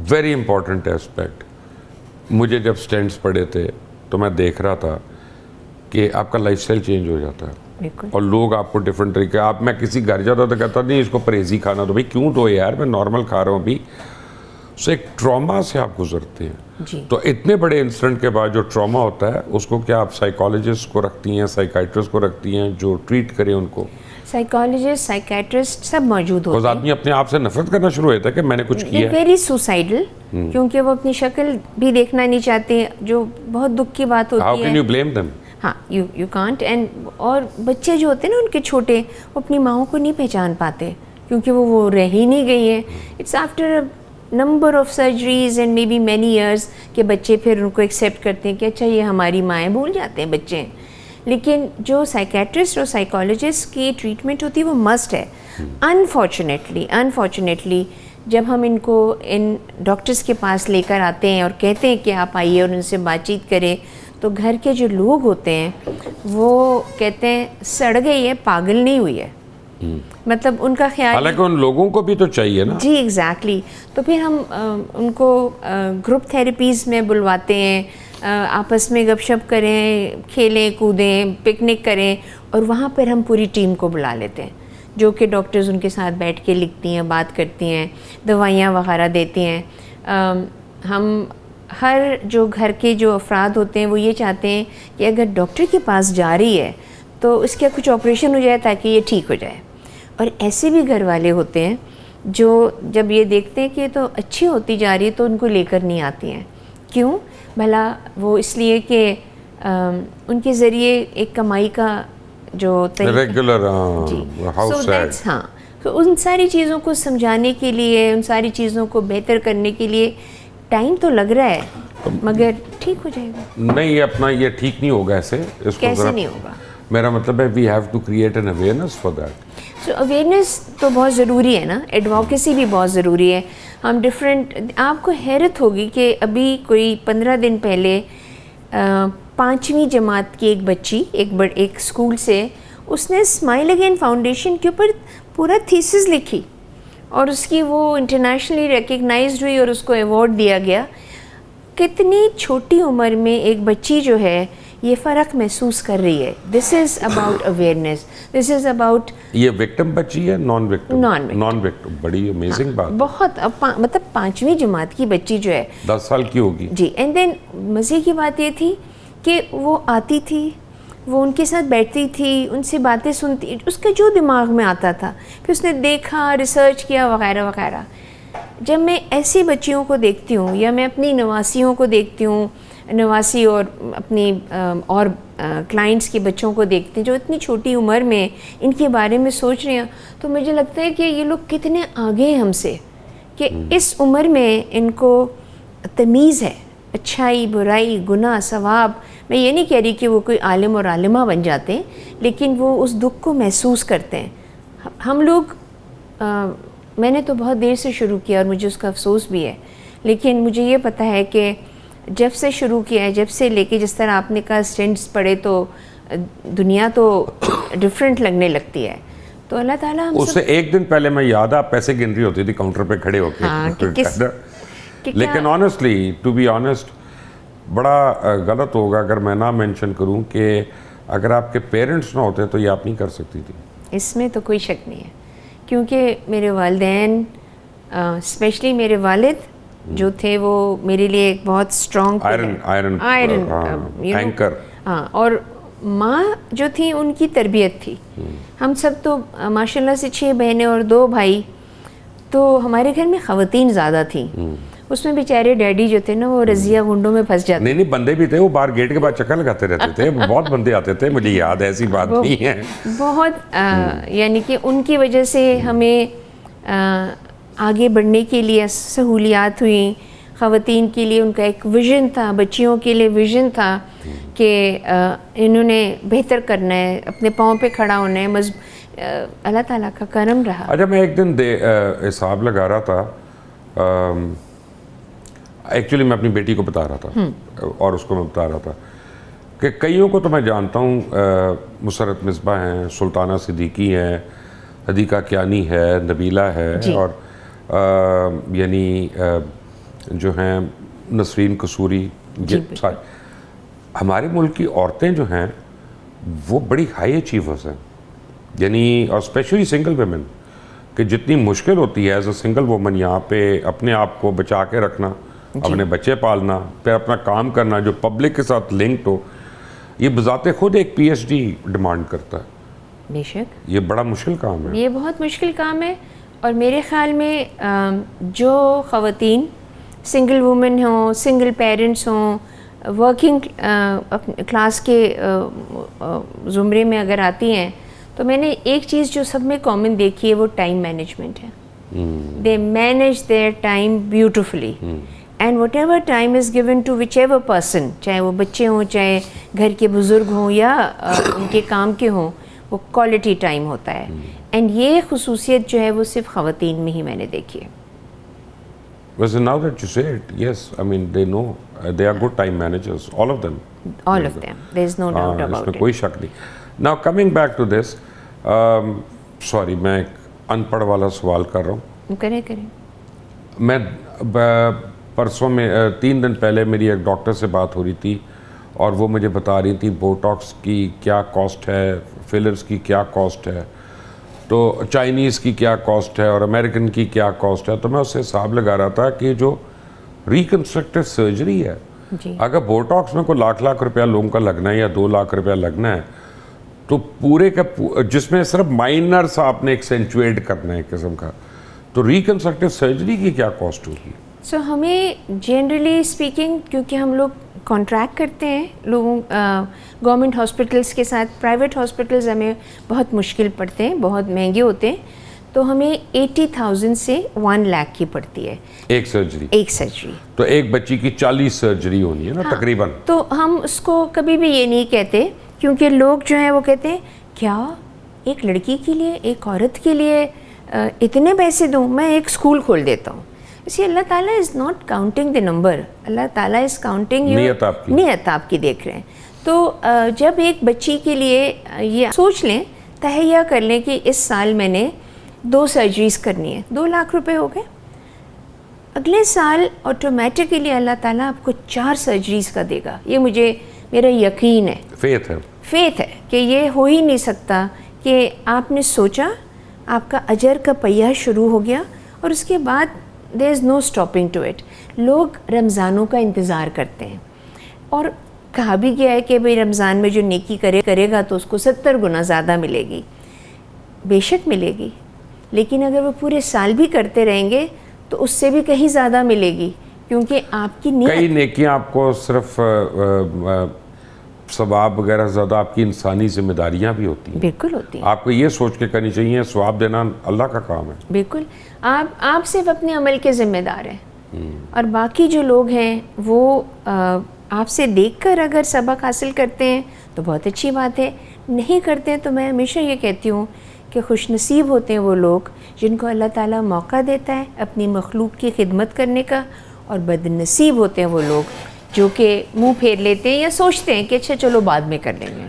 Very important aspect, मुझे जब stents पड़े थे तो मैं देख रहा था कि आपका लाइफस्टाइल चेंज हो जाता है और लोग आपको डिफरेंट तरीके, आप मैं किसी घर जाता तो कहता नहीं इसको परहेजी खाना, तो भाई क्यों तो यार मैं नॉर्मल खा रहा हूँ अभी। सो एक ट्रॉमा से आप गुजरते हैं जी। तो इतने बड़े इंसिडेंट के बाद जो ट्रॉमा होता है उसको क्या आप साइकोलॉजिस्ट को रखती हैं, साइकाइट्रिस्ट को रखती हैं जो ट्रीट करें उनको? साइकोलॉजिस्ट, साइकेट्रिस्ट सब मौजूद होते हैं। आदमी अपने आप से नफरत करना शुरू होता है कि मैंने कुछ किया है। वेरी सुसाइडल, क्योंकि वो अपनी शक्ल भी देखना नहीं चाहते, जो बहुत दुख की बात होती है। How can you blame them? हाँ, यू कांट। एंड और बच्चे जो होते हैं ना उनके छोटे, वो अपनी माओ को नहीं पहचान पाते क्योंकि वो रह ही नहीं गई है। It's after number of surgeries and may be many years के बच्चे फिर उनको एक्सेप्ट करते हैं कि अच्छा ये हमारी माँ है, भूल जाते हैं बच्चे। लेकिन जो साइकेट्रिस्ट और साइकोलॉजिस्ट की ट्रीटमेंट होती है वो मस्ट है। अनफॉर्चुनेटली जब हम इनको इन डॉक्टर्स के पास लेकर आते हैं और कहते हैं कि आप आइए और उनसे बातचीत करें, तो घर के जो लोग होते हैं वो कहते हैं सड़ गई है, पागल नहीं हुई है। मतलब उनका ख्याल, हालांकि उन लोगों को भी तो चाहिए ना। जी एग्जैक्टली। तो फिर हम उनको ग्रुप थेरेपीज़ में बुलवाते हैं, आपस में गपशप करें, खेलें कूदें, पिकनिक करें, और वहाँ पर हम पूरी टीम को बुला लेते हैं जो कि डॉक्टर्स उनके साथ बैठ के लिखती हैं, बात करती हैं, दवाइयाँ वगैरह देती हैं। हम हर जो घर के जो अफराद होते हैं वो ये चाहते हैं कि अगर डॉक्टर के पास जा रही है तो इसका कुछ ऑपरेशन हो जाए ताकि ये ठीक हो जाए। और ऐसे भी घर वाले होते हैं जो जब ये देखते हैं कि ये तो अच्छी होती जा रही है तो उनको लेकर नहीं आती हैं। क्यों? भला वो इसलिए कि उनके ज़रिए एक कमाई का जो रेगुलर हाउस है। हाँ, तो उन सारी चीज़ों को समझाने के लिए, उन सारी चीज़ों को बेहतर करने के लिए टाइम तो लग रहा है, मगर ठीक हो जाएगा। नहीं, ये अपना ये ठीक नहीं होगा ऐसे। इसको कैसे नहीं होगा? मेरा मतलब है we have to create an awareness for that. So awareness तो बहुत ज़रूरी है ना, एडवोकेसी भी बहुत ज़रूरी है। हम डिफरेंट, आपको हैरत होगी कि अभी कोई 15 दिन पहले 5वीं जमात की एक बच्ची एक स्कूल से, उसने स्माइल अगेन फाउंडेशन के ऊपर पूरा थीसिस लिखी और उसकी वो इंटरनेशनली रिकग्नाइज्ड हुई और उसको अवार्ड दिया गया। कितनी छोटी उम्र में एक बच्ची जो है ये फ़र्क महसूस कर रही है। This is about awareness, this is about. ये विक्टिम बच्ची है? Non victim? Non victim. बड़ी अमेजिंग बात। बहुत मतलब 5वीं जमात की बच्ची जो है 10 साल की होगी। जी। एंड देन मज़े की बात ये थी कि वो आती थी, वो उनके साथ बैठती थी, उनसे बातें सुनती, उसके जो दिमाग में आता था फिर उसने देखा, रिसर्च किया वगैरह वगैरह। जब मैं ऐसी बच्चियों को देखती हूँ या मैं अपनी नवासियों को देखती हूँ, नवासी और अपनी और क्लाइंट्स के बच्चों को देखते हैं जो इतनी छोटी उम्र में इनके बारे में सोच रहे हैं, तो मुझे लगता है कि ये लोग कितने आगे हैं हमसे कि इस उम्र में इनको तमीज़ है, अच्छाई, बुराई, गुनाह, सवाब। मैं ये नहीं कह रही कि वो कोई आलिम और आलिमा बन जाते हैं, लेकिन वो उस दुख को महसूस करते हैं। हम लोग मैंने तो बहुत देर से शुरू किया और मुझे उसका अफसोस भी है, लेकिन मुझे ये पता है कि जब से शुरू किया है, जब से लेके जिस तरह आपने कहा स्टेंट्स पड़े तो दुनिया तो डिफरेंट लगने लगती है। तो अल्लाह ताला हम उससे एक दिन पहले मैं याद है आप पैसे गिन रही होती थी काउंटर पे खड़े होकर। हाँ, लेकिन ऑनेस्टली, टू बी ऑनेस्ट, बड़ा गलत होगा अगर मैं ना मेंशन करूं कि अगर आपके पेरेंट्स ना होते तो ये आप नहीं कर सकती थी। इसमें तो कोई शक नहीं है, क्योंकि मेरे वालिदैन, स्पेशली मेरे वालिद जो थे, वो मेरे लिए एक बहुत स्ट्रॉन्ग आयरन एंकर। हाँ, और माँ जो थी उनकी तरबियत थी। हम सब तो माशाल्लाह से 6 बहनें और 2 भाई, तो हमारे घर में ख़वातीन ज़्यादा थी। उसमें बेचारे डैडी जो थे ना वो रजिया गुंडों में फंस जाते। नहीं, बंदे भी थे, वो बाहर गेट के बाद चक्कर लगाते रहते थे। बहुत बंदे आते थे, मुझे याद है, ऐसी बात नहीं है। बहुत यानी कि उनकी वजह से हमें आगे बढ़ने के लिए सहूलियात हुई। ख़वातीन के लिए उनका एक विज़न था, बच्चियों के लिए विज़न था कि इन्होंने बेहतर करना है, अपने पाँव पे खड़ा होना है। अल्लाह ताला का करम रहा। अच्छा, मैं एक दिन हिसाब लगा रहा था, एक्चुअली मैं अपनी बेटी को बता रहा था और उसको मैं बता रहा था कि कईयों को तो मैं जानता हूँ, मुसरत मिसबा हैं, सुल्ताना सिद्दीकी हैं, हदीका कियानी है, नबीला है, और यानी जो हैं नसरीन कसूरी, ये सारे हमारे मुल्क की औरतें जो हैं वो बड़ी हाई अचीवर्स हैं, यानी और स्पेशली सिंगल वेमेन, कि जितनी मुश्किल होती है एज अ सिंगल वुमन यहाँ पे अपने आप को बचा के रखना, अपने बच्चे पालना, फिर अपना काम करना जो पब्लिक के साथ लिंक्ड हो, ये बजाते खुद एक PhD डिमांड करता है। बेशक ये बड़ा मुश्किल काम है। ये बहुत मुश्किल काम है। और मेरे ख़्याल में जो ख़वातीन सिंगल वुमेन हों, सिंगल पेरेंट्स हों, वर्किंग क्लास के ज़ुमरे में अगर आती हैं, तो मैंने एक चीज़ जो सब में कॉमन देखी है वो टाइम मैनेजमेंट है। They manage their time beautifully, and whatever time is given to whichever person, चाहे वो बच्चे हों, चाहे घर के बुज़ुर्ग हों या उनके काम के हों, वो क्वालिटी टाइम होता है। एंड ये खुसूसियत जो है वो सिर्फ ख़वातीन में ही मैंने देखी है। वैसे now that you say it, yes, I mean they know, they are good time managers, all of them. All of them, there is no doubt about इसमें it. कोई शक नहीं। Now coming back to this, sorry मैं एक अनपढ़ वाला सवाल कर रहा हूँ। करें। मैं परसों में 3 दिन पहले मेरी एक डॉक्टर से बात हो रही थी और वो मुझे बता रही थी बोटॉक्स की क्या कॉस्ट है, फिलर्स की क्या कॉस्ट है, तो चाइनीज़ की क्या कॉस्ट है और अमेरिकन की क्या कॉस्ट है। तो मैं उससे हिसाब लगा रहा था कि जो रिकन्स्ट्रक्टिव सर्जरी है, अगर बोटॉक्स में कोई लाख रुपया लोगों का लगना है या 2 लाख रुपया लगना है, तो पूरे का जिसमें सिर्फ माइनर्स आपने एक्सेंचुएट करना है किस्म का, तो रिकन्स्ट्रक्टिव सर्जरी की क्या कॉस्ट होगी? सो हमें जनरली स्पीकिंग, क्योंकि हम लोग कॉन्ट्रैक्ट करते हैं लोगों गवर्नमेंट हॉस्पिटल्स के साथ, प्राइवेट हॉस्पिटल्स हमें बहुत मुश्किल पड़ते हैं, बहुत महंगे होते हैं, तो हमें 80,000 से 1 लाख की पड़ती है एक सर्जरी। तो एक बच्ची की 40 सर्जरी होनी है ना, हाँ, तकरीबन। तो हम उसको कभी भी ये नहीं कहते, क्योंकि लोग जो हैं वो कहते हैं क्या एक लड़की के लिए, एक औरत के लिए इतने पैसे दूँ, मैं एक स्कूल खोल देता हूँ। इसी अल्लाह ताला is not counting the number, अल्लाह ताला इज़ काउंटिंग नियत आपकी देख रहे हैं। तो जब एक बच्ची के लिए ये सोच लें, तहैया कर लें कि इस साल मैंने 2 सर्जरीज़ करनी है, 2 लाख रुपए हो गए, अगले साल ऑटोमेटिकली अल्लाह ताला आपको 4 सर्जरीज़ का देगा। ये मेरा यकीन है, फेथ है कि ये हो ही नहीं सकता कि आपने सोचा, आपका अजर का पहिया शुरू हो गया और उसके बाद there is no stopping to it. लोग रमज़ानों का इंतज़ार करते हैं और कहा भी गया है कि भाई रमज़ान में जो नेकी करेगा तो उसको 70 गुना ज़्यादा मिलेगी। बेशक मिलेगी, लेकिन अगर वो पूरे साल भी करते रहेंगे तो उससे भी कहीं ज़्यादा मिलेगी, क्योंकि आपकी कई नेकियां आपको सिर्फ सवाब वगैरह ज़्यादा आपकी इंसानी जिम्मेदारियां भी होती हैं। बिल्कुल होती हैं। आपको ये सोच के करनी चाहिए, सवाब देना अल्लाह का काम है। बिल्कुल, आप सिर्फ अपने अमल के ज़िम्मेदार हैं और बाकी जो लोग हैं वो आपसे देखकर अगर सबक हासिल करते हैं तो बहुत अच्छी बात है, नहीं करते हैं तो मैं हमेशा ये कहती हूँ कि खुशनसीब होते हैं वो लोग जिनको अल्लाह ताला मौका देता है अपनी मखलूक की खिदमत करने का, और बदनसीब होते हैं वो लोग जो कि मुंह फेर लेते हैं या सोचते हैं कि अच्छा चलो बाद में कर लेंगे।